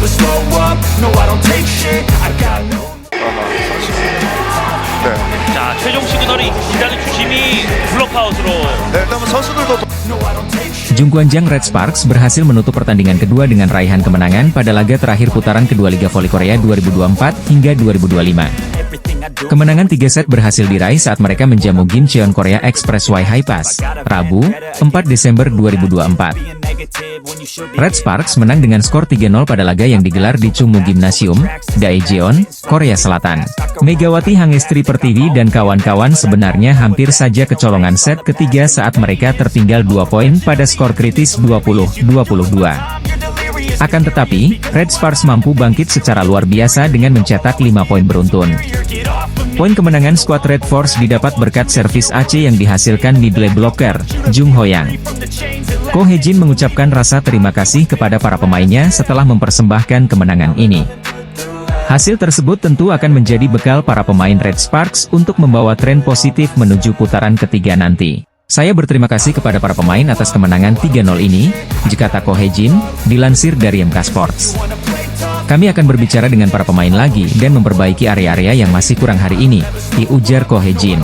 never slow up, no I don't take shit, I got no. 네. 자, 최종 시그널이 기다린 주심이 블록아웃으로. 네, 일단 선수들도 Jungkwan-jang Red Sparks berhasil menutup pertandingan kedua dengan raihan kemenangan pada laga terakhir putaran kedua Liga Voli Korea 2024 hingga 2025. Kemenangan 3 set berhasil diraih saat mereka menjamu Gimcheon Korea Expressway High Pass, Rabu, 4 Desember 2024. Red Sparks menang dengan skor 3-0 pada laga yang digelar di Chungmu Gymnasium, Daejeon, Korea Selatan. Megawati Hangestri Pertiwi dan kawan-kawan sebenarnya hampir saja kecolongan set ketiga saat mereka tertinggal 2 poin pada skor kritis 20-22. Akan tetapi, Red Sparks mampu bangkit secara luar biasa dengan mencetak 5 poin beruntun. Poin kemenangan skuad Red Force didapat berkat servis AC yang dihasilkan middle blocker, Jung Hoyang. Ko Hejin mengucapkan rasa terima kasih kepada para pemainnya setelah mempersembahkan kemenangan ini. Hasil tersebut tentu akan menjadi bekal para pemain Red Sparks untuk membawa tren positif menuju putaran ketiga nanti. Saya berterima kasih kepada para pemain atas kemenangan 3-0 ini, kata Ko Hejin, dilansir dari MK Sports. Kami akan berbicara dengan para pemain lagi dan memperbaiki area-area yang masih kurang hari ini, diujar Ko Hejin.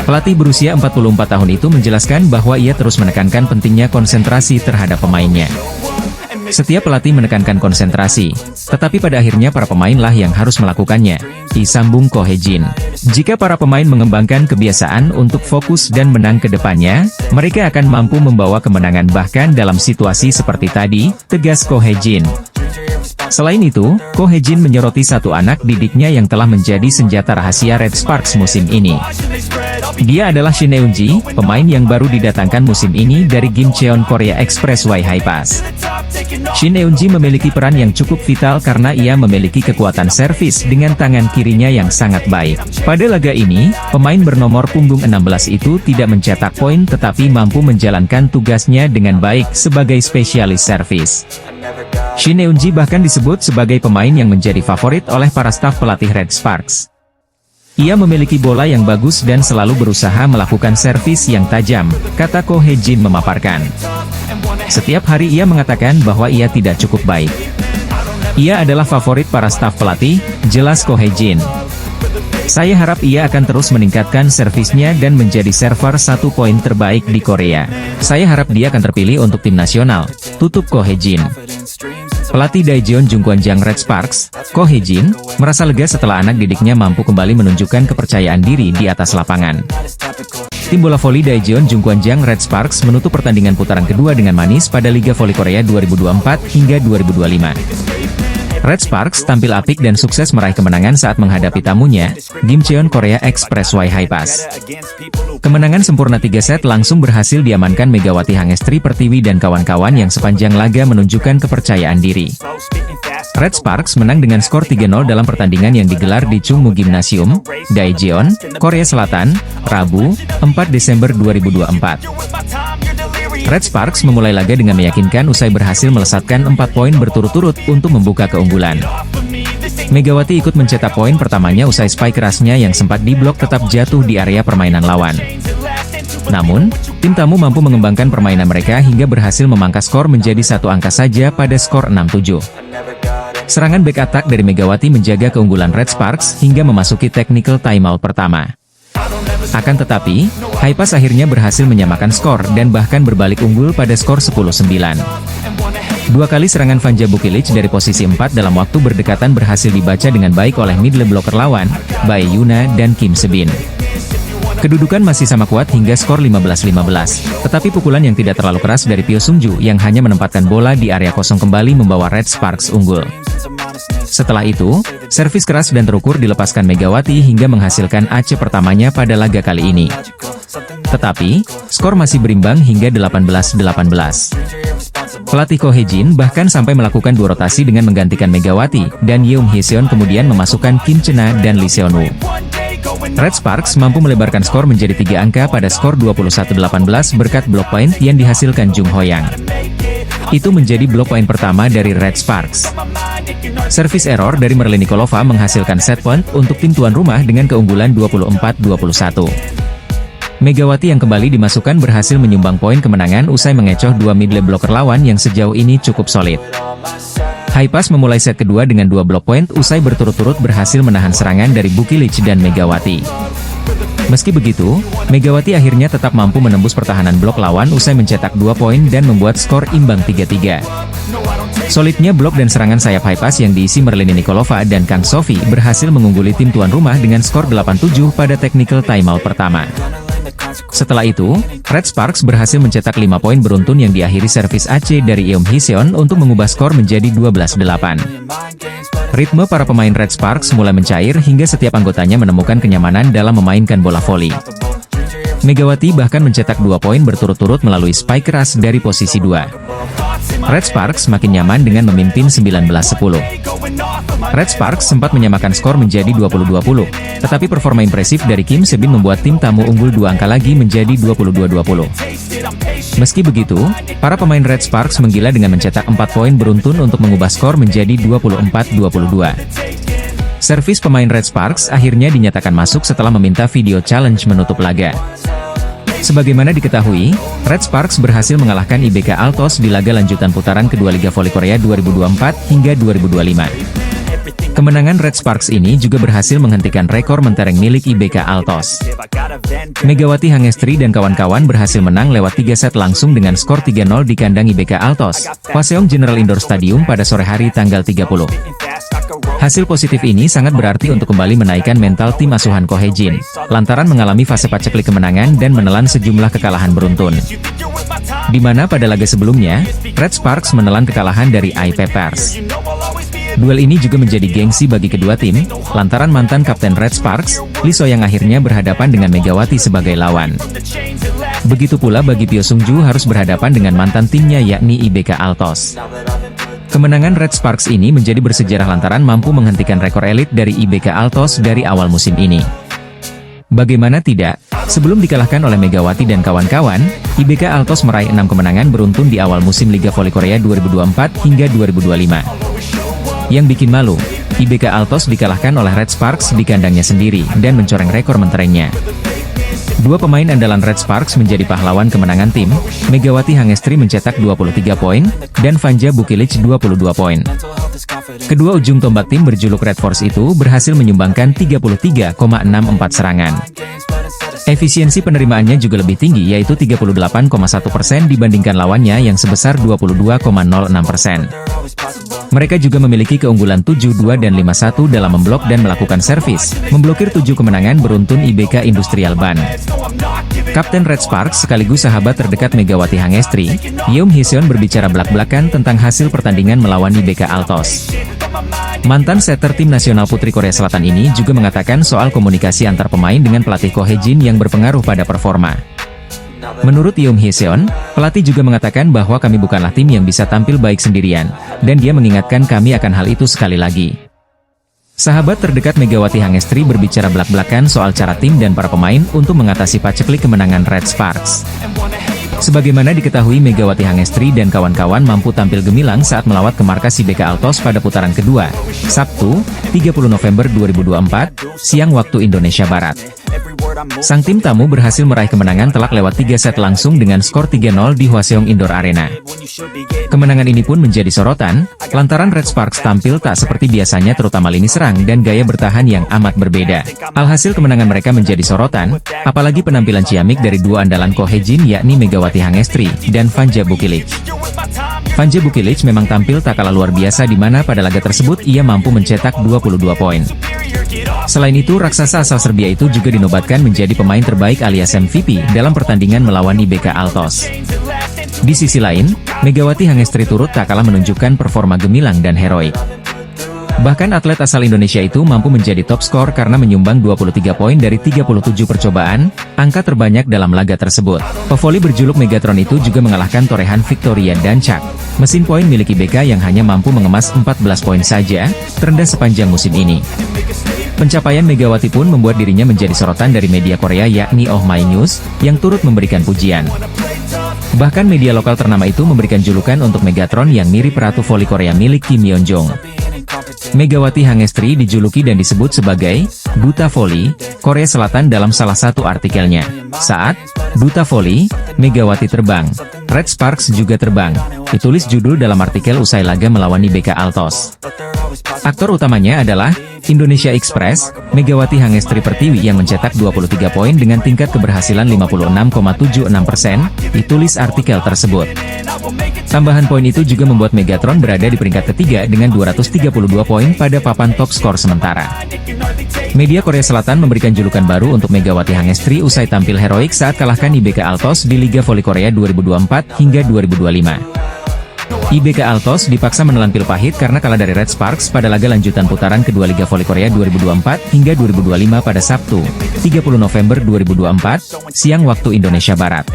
Pelatih berusia 44 tahun itu menjelaskan bahwa ia terus menekankan pentingnya konsentrasi terhadap pemainnya. Setiap pelatih menekankan konsentrasi, tetapi pada akhirnya para pemainlah yang harus melakukannya, disambung Ko Hejin. Jika para pemain mengembangkan kebiasaan untuk fokus dan menang ke depannya, mereka akan mampu membawa kemenangan bahkan dalam situasi seperti tadi, tegas Ko Hejin. Selain itu, Ko Hejin menyoroti satu anak didiknya yang telah menjadi senjata rahasia Red Sparks musim ini. Dia adalah Shin Eun-ji, pemain yang baru didatangkan musim ini dari Gimcheon Korea Expressway High Pass. Shin Eun-ji memiliki peran yang cukup vital karena ia memiliki kekuatan servis dengan tangan kirinya yang sangat baik. Pada laga ini, pemain bernomor punggung 16 itu tidak mencetak poin tetapi mampu menjalankan tugasnya dengan baik sebagai spesialis servis. Shin Eun-ji bahkan disebut sebagai pemain yang menjadi favorit oleh para staf pelatih Red Sparks. Ia memiliki bola yang bagus dan selalu berusaha melakukan servis yang tajam, kata Ko Hejin memaparkan. Setiap hari ia mengatakan bahwa ia tidak cukup baik. Ia adalah favorit para staf pelatih, jelas Ko Hejin. Saya harap ia akan terus meningkatkan servisnya dan menjadi server 1 poin terbaik di Korea. Saya harap dia akan terpilih untuk tim nasional, tutup Ko Hejin. Pelatih Daejeon Jungkwan-jang Red Sparks, Ko Hejin, merasa lega setelah anak didiknya mampu kembali menunjukkan kepercayaan diri di atas lapangan. Tim bola voli Daejeon Jungkwan-jang Red Sparks menutup pertandingan putaran kedua dengan manis pada Liga Voli Korea 2024 hingga 2025. Red Sparks tampil apik dan sukses meraih kemenangan saat menghadapi tamunya, Gimcheon Korea Expressway High Pass. Kemenangan sempurna 3 set langsung berhasil diamankan Megawati Hangestri Pertiwi dan kawan-kawan yang sepanjang laga menunjukkan kepercayaan diri. Red Sparks menang dengan skor 3-0 dalam pertandingan yang digelar di Chungmu Gymnasium, Daejeon, Korea Selatan, Rabu, 4 Desember 2024. Red Sparks memulai laga dengan meyakinkan usai berhasil melesatkan 4 poin berturut-turut untuk membuka keunggulan. Megawati ikut mencetak poin pertamanya usai spike kerasnya yang sempat diblok tetap jatuh di area permainan lawan. Namun, tim tamu mampu mengembangkan permainan mereka hingga berhasil memangkas skor menjadi 1 angka saja pada skor 6-7. Serangan back attack dari Megawati menjaga keunggulan Red Sparks hingga memasuki technical timeout pertama. Akan tetapi, High Pass akhirnya berhasil menyamakan skor dan bahkan berbalik unggul pada skor 10-9. 2 kali serangan Vanja Bukilic dari posisi 4 dalam waktu berdekatan berhasil dibaca dengan baik oleh middle blocker lawan, Bae Yuna dan Kim Sebin. Kedudukan masih sama kuat hingga skor 15-15, tetapi pukulan yang tidak terlalu keras dari Pyo Sung-ju yang hanya menempatkan bola di area kosong kembali membawa Red Sparks unggul. Setelah itu, servis keras dan terukur dilepaskan Megawati hingga menghasilkan AC pertamanya pada laga kali ini. Tetapi, skor masih berimbang hingga 18-18. Pelatih Ko Hejin bahkan sampai melakukan 2 rotasi dengan menggantikan Megawati, dan Yeon Hyeseon kemudian memasukkan Kim Chena dan Lee Seon-woo. Red Sparks mampu melebarkan skor menjadi 3 angka pada skor 21-18 berkat blok poin yang dihasilkan Jung Hoyang. Itu menjadi blok poin pertama dari Red Sparks. Servis error dari Merlin Nikolova menghasilkan set point untuk tim tuan rumah dengan keunggulan 24-21. Megawati yang kembali dimasukkan berhasil menyumbang poin kemenangan usai mengecoh 2 middle blocker lawan yang sejauh ini cukup solid. Haipas memulai set kedua dengan 2 blok poin usai berturut-turut berhasil menahan serangan dari Bukilic dan Megawati. Meski begitu, Megawati akhirnya tetap mampu menembus pertahanan blok lawan usai mencetak 2 poin dan membuat skor imbang 3-3. Solidnya blok dan serangan sayap Haipas yang diisi Merlini Nikolova dan Kang Sofi berhasil mengungguli tim tuan rumah dengan skor 8-7 pada technical timeout pertama. Setelah itu, Red Sparks berhasil mencetak 5 poin beruntun yang diakhiri servis AC dari Yeom Hee-seon untuk mengubah skor menjadi 12-8. Ritme para pemain Red Sparks mulai mencair hingga setiap anggotanya menemukan kenyamanan dalam memainkan bola voli. Megawati bahkan mencetak 2 poin berturut-turut melalui spike keras dari posisi 2. Red Sparks makin nyaman dengan memimpin 19-10. Red Sparks sempat menyamakan skor menjadi 20-20, tetapi performa impresif dari Kim Se-bin membuat tim tamu unggul 2 angka lagi menjadi 22-20. Meski begitu, para pemain Red Sparks menggila dengan mencetak 4 poin beruntun untuk mengubah skor menjadi 24-22. Servis pemain Red Sparks akhirnya dinyatakan masuk setelah meminta video challenge menutup laga. Sebagaimana diketahui, Red Sparks berhasil mengalahkan IBK Altos di laga lanjutan putaran kedua Liga Voli Korea 2024 hingga 2025. Kemenangan Red Sparks ini juga berhasil menghentikan rekor mentereng milik IBK Altos. Megawati Hangestri dan kawan-kawan berhasil menang lewat 3 set langsung dengan skor 3-0 di kandang IBK Altos, Hwaseong General Indoor Stadium pada sore hari tanggal 30. Hasil positif ini sangat berarti untuk kembali menaikkan mental tim asuhan Ko Hye-jin, lantaran mengalami fase paceklik kemenangan dan menelan sejumlah kekalahan beruntun. Di mana pada laga sebelumnya, Red Sparks menelan kekalahan dari IP Pers. Duel ini juga menjadi gengsi bagi kedua tim, lantaran mantan kapten Red Sparks, Lee So yang akhirnya berhadapan dengan Megawati sebagai lawan. Begitu pula bagi Pyo Sung-ju harus berhadapan dengan mantan timnya yakni IBK Altos. Kemenangan Red Sparks ini menjadi bersejarah lantaran mampu menghentikan rekor elit dari IBK Altos dari awal musim ini. Bagaimana tidak, sebelum dikalahkan oleh Megawati dan kawan-kawan, IBK Altos meraih 6 kemenangan beruntun di awal musim Liga Voli Korea 2024 hingga 2025. Yang bikin malu, IBK Altos dikalahkan oleh Red Sparks di kandangnya sendiri dan mencoreng rekor menterengnya. Dua pemain andalan Red Sparks menjadi pahlawan kemenangan tim, Megawati Hangestri mencetak 23 poin, dan Vanja Bukilic 22 poin. Kedua ujung tombak tim berjuluk Red Force itu berhasil menyumbangkan 33,64 serangan. Efisiensi penerimaannya juga lebih tinggi yaitu 38,1% dibandingkan lawannya yang sebesar 22,06%. Mereka juga memiliki keunggulan 7-2 dan 5-1 dalam memblok dan melakukan servis, memblokir 7 kemenangan beruntun IBK Industrial Ban. Kapten Red Sparks sekaligus sahabat terdekat Megawati Hangestri, Yeom Hee-seon berbicara belak-belakan tentang hasil pertandingan melawan IBK Altos. Mantan setter tim nasional putri Korea Selatan ini juga mengatakan soal komunikasi antar pemain dengan pelatih Ko Hye-jin yang berpengaruh pada performa. Menurut Yeom Hee-seon, pelatih juga mengatakan bahwa kami bukanlah tim yang bisa tampil baik sendirian, dan dia mengingatkan kami akan hal itu sekali lagi. Sahabat terdekat Megawati Hangestri berbicara belak-belakan soal cara tim dan para pemain untuk mengatasi paceklik kemenangan Red Sparks. Sebagaimana diketahui Megawati Hangestri dan kawan-kawan mampu tampil gemilang saat melawat ke markas IBK Altos pada putaran kedua, Sabtu, 30 November 2024, siang waktu Indonesia Barat. Sang tim tamu berhasil meraih kemenangan telak lewat 3 set langsung dengan skor 3-0 di Hwaseong Indoor Arena. Kemenangan ini pun menjadi sorotan, lantaran Red Sparks tampil tak seperti biasanya terutama lini serang dan gaya bertahan yang amat berbeda. Alhasil kemenangan mereka menjadi sorotan, apalagi penampilan ciamik dari dua andalan Ko Hye-jin yakni Megawati Hangestri dan Vanja Bukilic. Vanja Bukilic memang tampil tak kalah luar biasa di mana pada laga tersebut ia mampu mencetak 22 poin. Selain itu raksasa asal Serbia itu juga dinobatkan menjadi pemain terbaik alias MVP dalam pertandingan melawan IBK Altos. Di sisi lain, Megawati Hangestri turut tak kalah menunjukkan performa gemilang dan heroik. Bahkan atlet asal Indonesia itu mampu menjadi top skor karena menyumbang 23 poin dari 37 percobaan, angka terbanyak dalam laga tersebut. Pevoli berjuluk Megatron itu juga mengalahkan torehan Victoria Dancak, mesin poin milik IBK yang hanya mampu mengemas 14 poin saja, terendah sepanjang musim ini. Pencapaian Megawati pun membuat dirinya menjadi sorotan dari media Korea yakni Oh My News, yang turut memberikan pujian. Bahkan media lokal ternama itu memberikan julukan untuk Megatron yang mirip Ratu Voli Korea milik Kim Yeon Jong. Megawati Hangestri dijuluki dan disebut sebagai Duta Voli Korea Selatan dalam salah satu artikelnya. Saat Duta Voli, Megawati terbang, Red Sparks juga terbang, ditulis judul dalam artikel usai laga melawan IBK Altos. Aktor utamanya adalah Indonesia Express, Megawati Hangestri Pertiwi yang mencetak 23 poin dengan tingkat keberhasilan 56,76%, ditulis artikel tersebut. Tambahan poin itu juga membuat Megatron berada di peringkat ketiga dengan 232 poin pada papan top skor sementara. Media Korea Selatan memberikan julukan baru untuk Megawati Hangestri usai tampil heroik saat kalahkan IBK Altos di Liga Voli Korea 2024 hingga 2025. IBK Altos dipaksa menelan pil pahit karena kalah dari Red Sparks pada laga lanjutan putaran kedua Liga Voli Korea 2024 hingga 2025 pada Sabtu, 30 November 2024, siang waktu Indonesia Barat.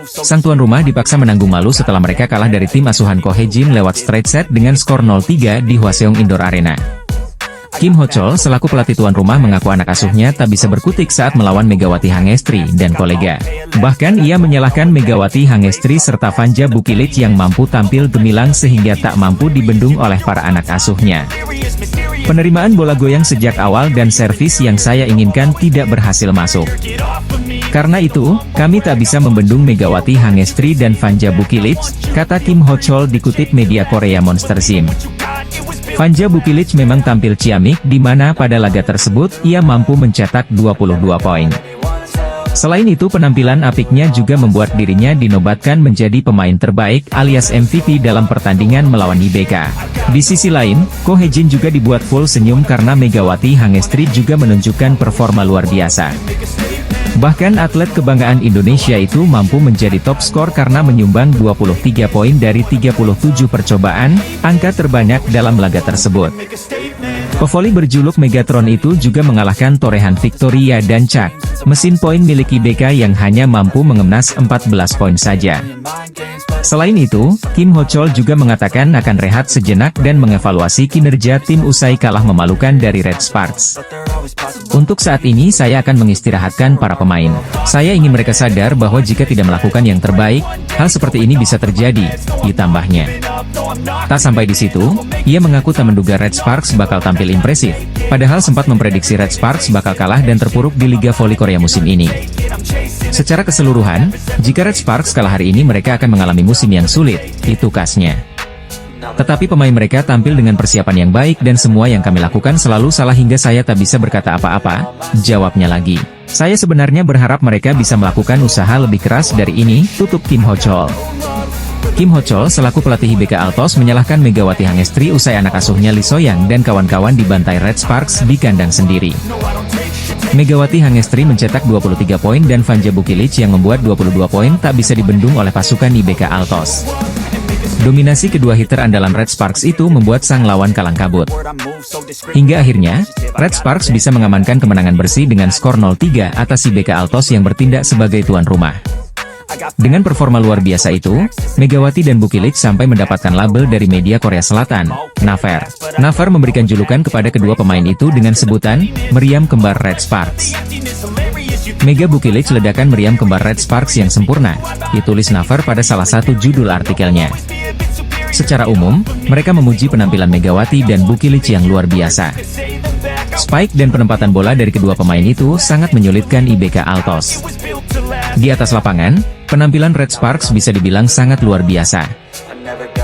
Sang tuan rumah dipaksa menanggung malu setelah mereka kalah dari tim asuhan Ko Hae-jin lewat straight set dengan skor 0-3 di Hwaseong Indoor Arena. Kim Ho-chol selaku pelatih tuan rumah mengaku anak asuhnya tak bisa berkutik saat melawan Megawati Hangestri dan kolega. Bahkan ia menyalahkan Megawati Hangestri serta Vanja Bukilic yang mampu tampil gemilang sehingga tak mampu dibendung oleh para anak asuhnya. Penerimaan bola goyang sejak awal dan servis yang saya inginkan tidak berhasil masuk. Karena itu, kami tak bisa membendung Megawati Hangestri dan Vanja Bukilic, kata Kim Ho-chol dikutip media Korea Monster Sim. Vanja Bukilic memang tampil ciamik di mana pada laga tersebut ia mampu mencetak 22 poin. Selain itu penampilan apiknya juga membuat dirinya dinobatkan menjadi pemain terbaik alias MVP dalam pertandingan melawan IBK. Di sisi lain, Ko Hae-jin juga dibuat full senyum karena Megawati Hangestri juga menunjukkan performa luar biasa. Bahkan atlet kebanggaan Indonesia itu mampu menjadi top skor karena menyumbang 23 poin dari 37 percobaan, angka terbanyak dalam laga tersebut. Pevoli berjuluk Megatron itu juga mengalahkan torehan Victoria dan Chuck, mesin poin milik IBK yang hanya mampu mengemas 14 poin saja. Selain itu, Kim Ho-chol juga mengatakan akan rehat sejenak dan mengevaluasi kinerja tim usai kalah memalukan dari Red Sparks. Untuk saat ini saya akan mengistirahatkan para pemain. Saya ingin mereka sadar bahwa jika tidak melakukan yang terbaik, hal seperti ini bisa terjadi, ditambahnya. Tak sampai di situ, ia mengaku tak menduga Red Sparks bakal tampil impresif, padahal sempat memprediksi Red Sparks bakal kalah dan terpuruk di Liga Voli Korea musim ini. Secara keseluruhan, jika Red Sparks kalah hari ini mereka akan mengalami musim yang sulit, itu khasnya. Tetapi pemain mereka tampil dengan persiapan yang baik dan semua yang kami lakukan selalu salah hingga saya tak bisa berkata apa-apa, jawabnya lagi. Saya sebenarnya berharap mereka bisa melakukan usaha lebih keras dari ini, tutup Kim Ho-chol. Kim Ho-chol selaku pelatih IBK Altos menyalahkan Megawati Hangestri usai anak asuhnya Lee So-young dan kawan-kawan dibantai Red Sparks di kandang sendiri. Megawati Hangestri mencetak 23 poin dan Vanja Bukilic yang membuat 22 poin tak bisa dibendung oleh pasukan IBK Altos. Dominasi kedua hitter andalan Red Sparks itu membuat sang lawan kalang kabut. Hingga akhirnya, Red Sparks bisa mengamankan kemenangan bersih dengan skor 0-3 atas IBK Altos yang bertindak sebagai tuan rumah. Dengan performa luar biasa itu, Megawati dan Bukilic sampai mendapatkan label dari media Korea Selatan, Naver. Naver memberikan julukan kepada kedua pemain itu dengan sebutan, meriam kembar Red Sparks. Mega Bukilic ledakan meriam kembar Red Sparks yang sempurna, ditulis Naver pada salah satu judul artikelnya. Secara umum, mereka memuji penampilan Megawati dan Bukilic yang luar biasa. Spike dan penempatan bola dari kedua pemain itu sangat menyulitkan IBK Altos. Di atas lapangan, penampilan Red Sparks bisa dibilang sangat luar biasa.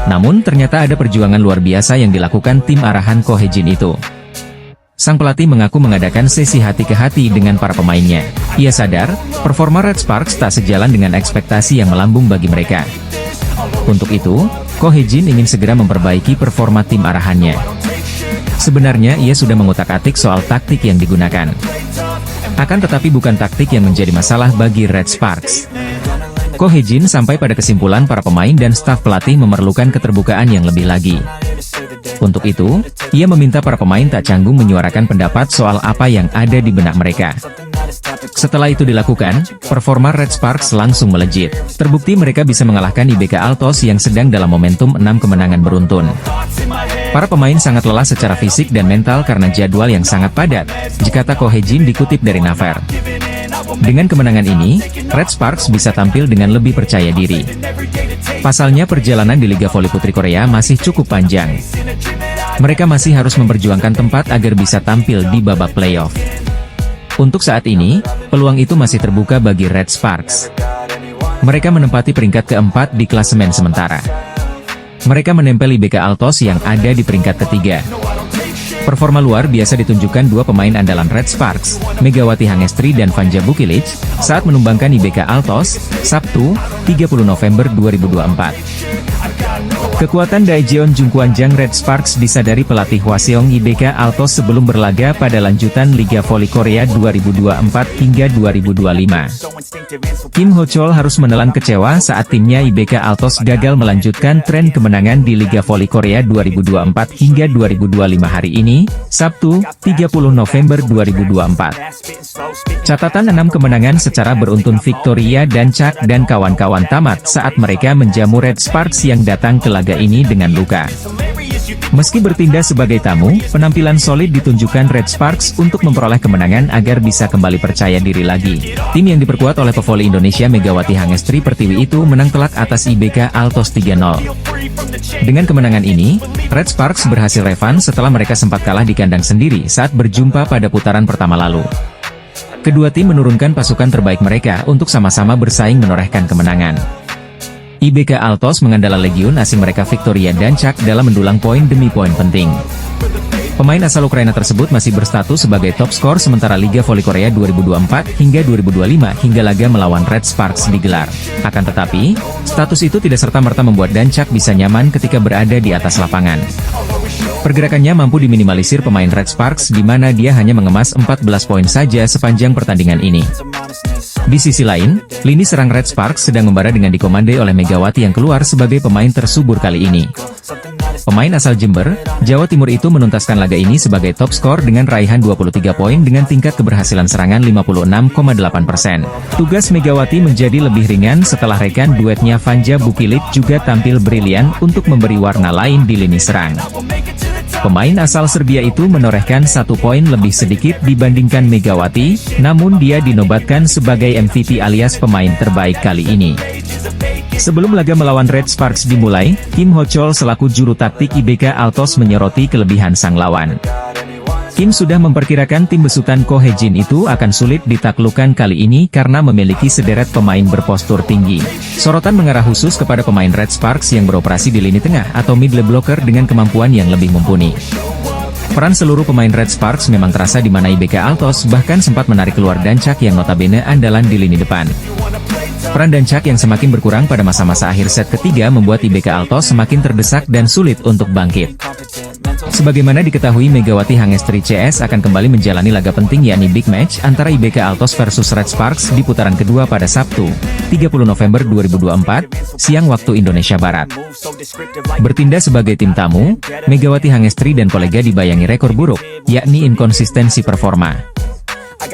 Namun ternyata ada perjuangan luar biasa yang dilakukan tim arahan Ko Hae-jin itu. Sang pelatih mengaku mengadakan sesi hati ke hati dengan para pemainnya. Ia sadar, performa Red Sparks tak sejalan dengan ekspektasi yang melambung bagi mereka. Untuk itu, Ko Hae-jin ingin segera memperbaiki performa tim arahannya. Sebenarnya ia sudah mengutak-atik soal taktik yang digunakan. Akan tetapi bukan taktik yang menjadi masalah bagi Red Sparks. Ko Hae-jin sampai pada kesimpulan para pemain dan staf pelatih memerlukan keterbukaan yang lebih lagi. Untuk itu, ia meminta para pemain tak canggung menyuarakan pendapat soal apa yang ada di benak mereka. Setelah itu dilakukan, performa Red Sparks langsung melejit. Terbukti mereka bisa mengalahkan IBK Altos yang sedang dalam momentum 6 kemenangan beruntun. Para pemain sangat lelah secara fisik dan mental karena jadwal yang sangat padat, jika Ko Hae-jin dikutip dari Naver. Dengan kemenangan ini, Red Sparks bisa tampil dengan lebih percaya diri. Pasalnya perjalanan di Liga Voli Putri Korea masih cukup panjang. Mereka masih harus memperjuangkan tempat agar bisa tampil di babak playoff. Untuk saat ini, peluang itu masih terbuka bagi Red Sparks. Mereka menempati peringkat keempat di klasemen sementara. Mereka menempel IBK Altos yang ada di peringkat ketiga. Performa luar biasa ditunjukkan dua pemain andalan Red Sparks, Megawati Hangestri dan Vanja Bukilic, saat menumbangkan IBK Altos, Sabtu, 30 November 2024. Kekuatan Daejeon Jungkwanjang Red Sparks disadari pelatih Hwaseong IBK Altos sebelum berlaga pada lanjutan Liga Voli Korea 2024 hingga 2025. Kim Ho-chol harus menelan kecewa saat timnya IBK Altos gagal melanjutkan tren kemenangan di Liga Voli Korea 2024 hingga 2025 hari ini, Sabtu, 30 November 2024. Catatan 6 kemenangan secara beruntun Victoria dan Chak dan kawan-kawan tamat saat mereka menjamu Red Sparks yang datang ke laga ini dengan luka. Meski bertindak sebagai tamu, penampilan solid ditunjukkan Red Sparks untuk memperoleh kemenangan agar bisa kembali percaya diri lagi. Tim yang diperkuat oleh pevoli Indonesia Megawati Hangestri Pertiwi itu menang telak atas IBK Altos 3-0. Dengan kemenangan ini, Red Sparks berhasil revan setelah mereka sempat kalah di kandang sendiri saat berjumpa pada putaran pertama lalu. Kedua tim menurunkan pasukan terbaik mereka untuk sama-sama bersaing menorehkan kemenangan. IBK Altos mengandalkan legiun asing mereka Victoria dan Chak dalam mendulang poin demi poin penting. Pemain asal Ukraina tersebut masih berstatus sebagai top skor sementara Liga Voli Korea 2024 hingga 2025 hingga laga melawan Red Sparks digelar. Akan tetapi, status itu tidak serta-merta membuat Dan Chak bisa nyaman ketika berada di atas lapangan. Pergerakannya mampu diminimalisir pemain Red Sparks di mana dia hanya mengemas 14 poin saja sepanjang pertandingan ini. Di sisi lain, lini serang Red Sparks sedang membara dengan dikomandai oleh Megawati yang keluar sebagai pemain tersubur kali ini. Pemain asal Jember, Jawa Timur itu menuntaskan laga ini sebagai top skor dengan raihan 23 poin dengan tingkat keberhasilan serangan 56,8%. Tugas Megawati menjadi lebih ringan setelah rekan duetnya Vanja Bukilic juga tampil brilian untuk memberi warna lain di lini serang. Pemain asal Serbia itu menorehkan 1 poin lebih sedikit dibandingkan Megawati, namun dia dinobatkan sebagai MVP alias pemain terbaik kali ini. Sebelum laga melawan Red Sparks dimulai, Kim Ho-chol selaku juru taktik IBK Altos menyoroti kelebihan sang lawan. Kim sudah memperkirakan tim besutan Ko Hye-jin itu akan sulit ditaklukkan kali ini karena memiliki sederet pemain berpostur tinggi. Sorotan mengarah khusus kepada pemain Red Sparks yang beroperasi di lini tengah atau middle blocker dengan kemampuan yang lebih mumpuni. Peran seluruh pemain Red Sparks memang terasa di mana IBK Altos bahkan sempat menarik keluar Dan Chak yang notabene andalan di lini depan. Peran Dan Chak yang semakin berkurang pada masa-masa akhir set ketiga membuat IBK Altos semakin terdesak dan sulit untuk bangkit. Sebagaimana diketahui Megawati Hangestri CS akan kembali menjalani laga penting yakni big match antara IBK Altos versus Red Sparks di putaran kedua pada Sabtu, 30 November 2024, siang waktu Indonesia Barat. Bertindak sebagai tim tamu, Megawati Hangestri dan kolega dibayangi rekor buruk, yakni inkonsistensi performa.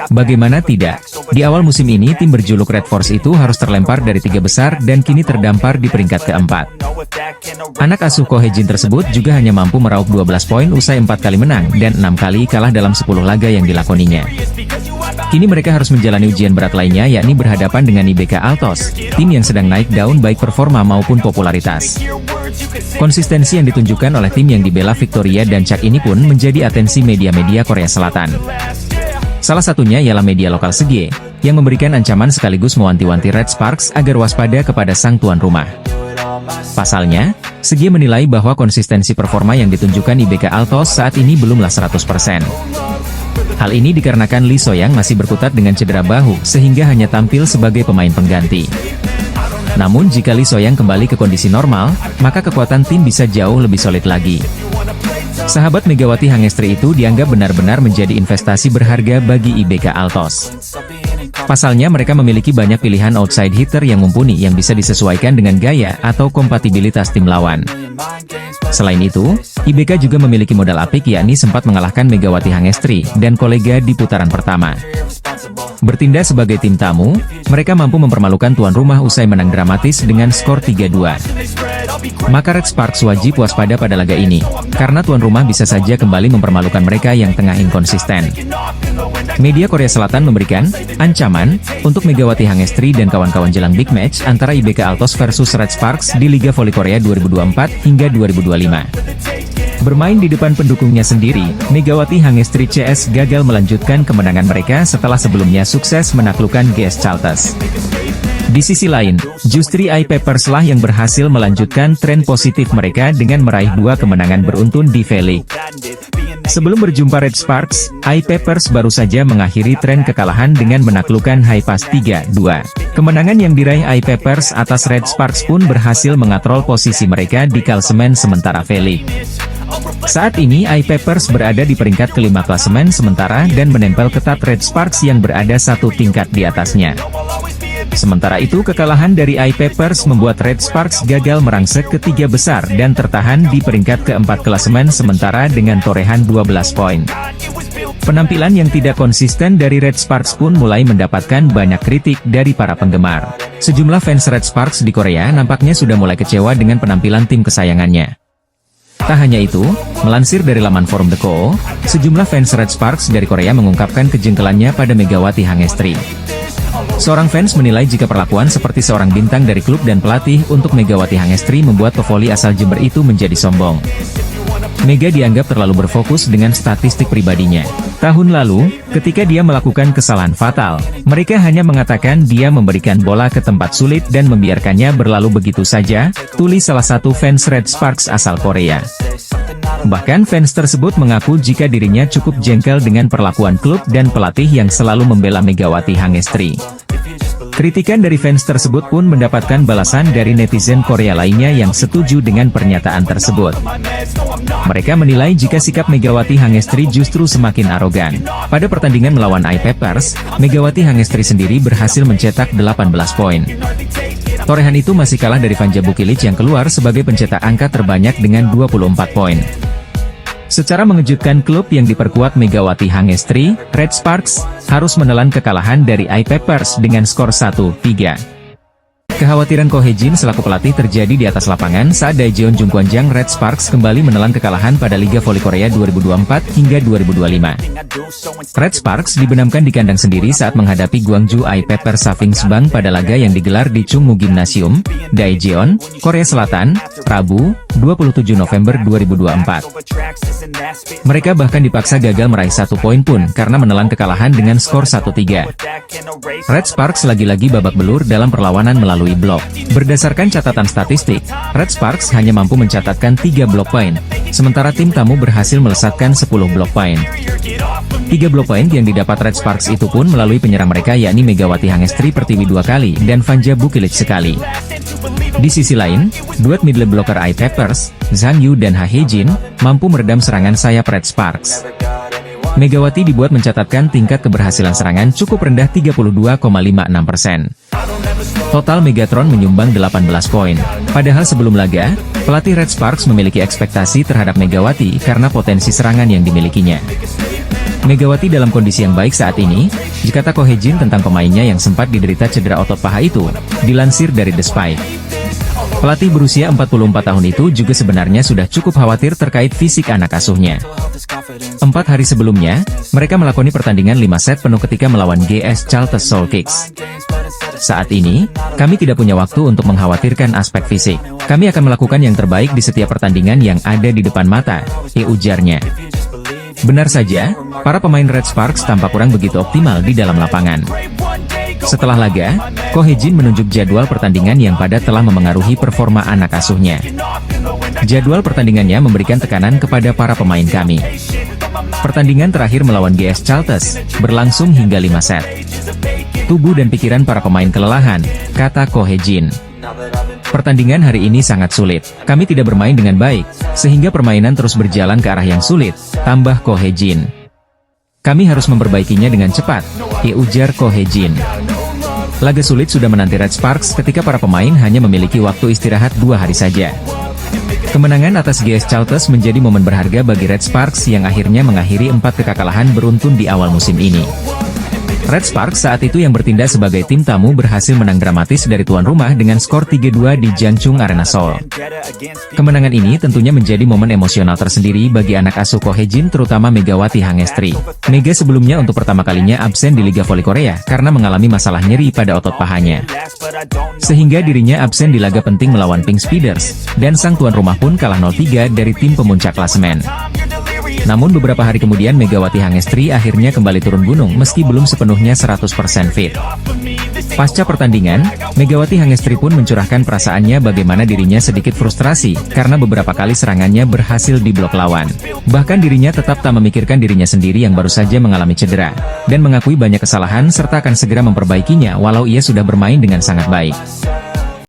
Bagaimana tidak, di awal musim ini tim berjuluk Red Force itu harus terlempar dari 3 besar dan kini terdampar di peringkat keempat. Anak asuh Ko Hye-jin tersebut juga hanya mampu meraup 12 poin usai 4 kali menang dan 6 kali kalah dalam 10 laga yang dilakoninya. Kini mereka harus menjalani ujian berat lainnya yakni berhadapan dengan IBK Altos, tim yang sedang naik daun baik performa maupun popularitas. Konsistensi yang ditunjukkan oleh tim yang dibela Victoria dan Chak ini pun menjadi atensi media-media Korea Selatan. Salah satunya ialah media lokal Sege, yang memberikan ancaman sekaligus mewanti-wanti Red Sparks agar waspada kepada sang tuan rumah. Pasalnya, Sege menilai bahwa konsistensi performa yang ditunjukkan IBK Altos saat ini belumlah 100%. Hal ini dikarenakan Lee So-young masih berkutat dengan cedera bahu sehingga hanya tampil sebagai pemain pengganti. Namun jika Lee So-young kembali ke kondisi normal, maka kekuatan tim bisa jauh lebih solid lagi. Sahabat Megawati Hangestri itu dianggap benar-benar menjadi investasi berharga bagi IBK Altos. Pasalnya mereka memiliki banyak pilihan outside hitter yang mumpuni yang bisa disesuaikan dengan gaya atau kompatibilitas tim lawan. Selain itu, IBK juga memiliki modal apik yakni sempat mengalahkan Megawati Hangestri dan kolega di putaran pertama. Bertindak sebagai tim tamu, mereka mampu mempermalukan tuan rumah usai menang dramatis dengan skor 3-2. Maka Red Sparks wajib waspada pada laga ini, karena tuan rumah bisa saja kembali mempermalukan mereka yang tengah inkonsisten. Media Korea Selatan memberikan ancaman untuk Megawati Hangestri dan kawan-kawan jelang big match antara IBK Altos versus Red Sparks di Liga Voli Korea 2024 hingga 2025. Bermain di depan pendukungnya sendiri, Megawati Hangestri CS gagal melanjutkan kemenangan mereka setelah sebelumnya sukses menaklukkan GS Caltes. Di sisi lain, justru I-Papers lah yang berhasil melanjutkan tren positif mereka dengan meraih 2 kemenangan beruntun di V-League. Sebelum berjumpa Red Sparks, I-Papers baru saja mengakhiri tren kekalahan dengan menaklukkan Haipas 3-2. Kemenangan yang diraih I-Papers atas Red Sparks pun berhasil mengatrol posisi mereka di klasemen sementara V-League. Saat ini I-Papers berada di peringkat kelima klasemen sementara dan menempel ketat Red Sparks yang berada 1 tingkat di atasnya. Sementara itu kekalahan dari I-Papers membuat Red Sparks gagal merangsek ke 3 besar dan tertahan di peringkat keempat klasemen sementara dengan torehan 12 poin. Penampilan yang tidak konsisten dari Red Sparks pun mulai mendapatkan banyak kritik dari para penggemar. Sejumlah fans Red Sparks di Korea nampaknya sudah mulai kecewa dengan penampilan tim kesayangannya. Tak hanya itu, melansir dari laman forum The Ko, sejumlah fans Red Sparks dari Korea mengungkapkan kejengkelannya pada Megawati Hangestri. Seorang fans menilai jika perlakuan seperti seorang bintang dari klub dan pelatih untuk Megawati Hangestri membuat pevoli asal Jember itu menjadi sombong. Mega dianggap terlalu berfokus dengan statistik pribadinya. Tahun lalu, ketika dia melakukan kesalahan fatal, mereka hanya mengatakan dia memberikan bola ke tempat sulit dan membiarkannya berlalu begitu saja, tulis salah satu fans Red Sparks asal Korea. Bahkan fans tersebut mengaku jika dirinya cukup jengkel dengan perlakuan klub dan pelatih yang selalu membela Megawati Hangestri. Kritikan dari fans tersebut pun mendapatkan balasan dari netizen Korea lainnya yang setuju dengan pernyataan tersebut. Mereka menilai jika sikap Megawati Hangestri justru semakin arogan. Pada pertandingan melawan I-Papers, Megawati Hangestri sendiri berhasil mencetak 18 poin. Torehan itu masih kalah dari Vanja Bukilic yang keluar sebagai pencetak angka terbanyak dengan 24 poin. Secara mengejutkan klub yang diperkuat Megawati Hangestri, Red Sparks, harus menelan kekalahan dari I-Papers dengan skor 1-3. Kekhawatiran Ko Hye-jin selaku pelatih terjadi di atas lapangan saat Daejeon Jungkwanjang Red Sparks kembali menelan kekalahan pada Liga Voli Korea 2024 hingga 2025. Red Sparks dibenamkan di kandang sendiri saat menghadapi Gwangju I-Papers Savings Bank pada laga yang digelar di Chungmu Gymnasium, Daejeon, Korea Selatan, Rabu, 27 November 2024. Mereka bahkan dipaksa gagal meraih 1 poin pun karena menelan kekalahan dengan skor 1-3. Red Sparks lagi-lagi babak belur dalam perlawanan melalui blok. Berdasarkan catatan statistik, Red Sparks hanya mampu mencatatkan 3 blok poin, sementara tim tamu berhasil melesatkan 10 blok poin. 3 blok poin yang didapat Red Sparks itu pun melalui penyerang mereka yakni Megawati Hangestri Pertiwi 2 kali dan Vanja Bukilic sekali. Di sisi lain, duet middle blocker I-Papers, Zhang Yu dan Ha Hye-jin, mampu meredam serangan sayap Red Sparks. Megawati dibuat mencatatkan tingkat keberhasilan serangan cukup rendah 32,56%. Total Megatron menyumbang 18 poin. Padahal sebelum laga, pelatih Red Sparks memiliki ekspektasi terhadap Megawati karena potensi serangan yang dimilikinya. Megawati dalam kondisi yang baik saat ini, jika Ko Hye-jin tentang pemainnya yang sempat diderita cedera otot paha itu, dilansir dari The Spy. Pelatih berusia 44 tahun itu juga sebenarnya sudah cukup khawatir terkait fisik anak asuhnya. 4 hari sebelumnya, mereka melakoni pertandingan 5 set penuh ketika melawan GS Caltes Soul Kicks. Saat ini, kami tidak punya waktu untuk mengkhawatirkan aspek fisik. Kami akan melakukan yang terbaik di setiap pertandingan yang ada di depan mata, ujarnya. Benar saja, para pemain Red Sparks tampak kurang begitu optimal di dalam lapangan. Setelah laga, Ko Hye-jin menunjuk jadwal pertandingan yang pada telah memengaruhi performa anak asuhnya. Jadwal pertandingannya memberikan tekanan kepada para pemain kami. Pertandingan terakhir melawan GS Caltes, berlangsung hingga 5 set. Tubuh dan pikiran para pemain kelelahan, kata Ko Hye-jin. Pertandingan hari ini sangat sulit. Kami tidak bermain dengan baik, sehingga permainan terus berjalan ke arah yang sulit, tambah Ko Hye-jin. Kami harus memperbaikinya dengan cepat, ujar Ko Hye-jin. Laga sulit sudah menanti Red Sparks ketika para pemain hanya memiliki waktu istirahat 2 hari saja. Kemenangan atas GS Caltes menjadi momen berharga bagi Red Sparks yang akhirnya mengakhiri 4 kekalahan beruntun di awal musim ini. Red Sparks saat itu yang bertindak sebagai tim tamu berhasil menang dramatis dari tuan rumah dengan skor 3-2 di Janjung Arena Seoul. Kemenangan ini tentunya menjadi momen emosional tersendiri bagi anak asuh Ko Hye-jin terutama Megawati Hangestri. Mega sebelumnya untuk pertama kalinya absen di Liga Voli Korea karena mengalami masalah nyeri pada otot pahanya. Sehingga dirinya absen di laga penting melawan Pink Speeders, dan sang tuan rumah pun kalah 0-3 dari tim pemuncak klasemen. Namun beberapa hari kemudian Megawati Hangestri akhirnya kembali turun gunung meski belum sepenuhnya 100% fit. Pasca pertandingan, Megawati Hangestri pun mencurahkan perasaannya bagaimana dirinya sedikit frustrasi karena beberapa kali serangannya berhasil diblok lawan. Bahkan dirinya tetap tak memikirkan dirinya sendiri yang baru saja mengalami cedera, dan mengakui banyak kesalahan serta akan segera memperbaikinya walau ia sudah bermain dengan sangat baik.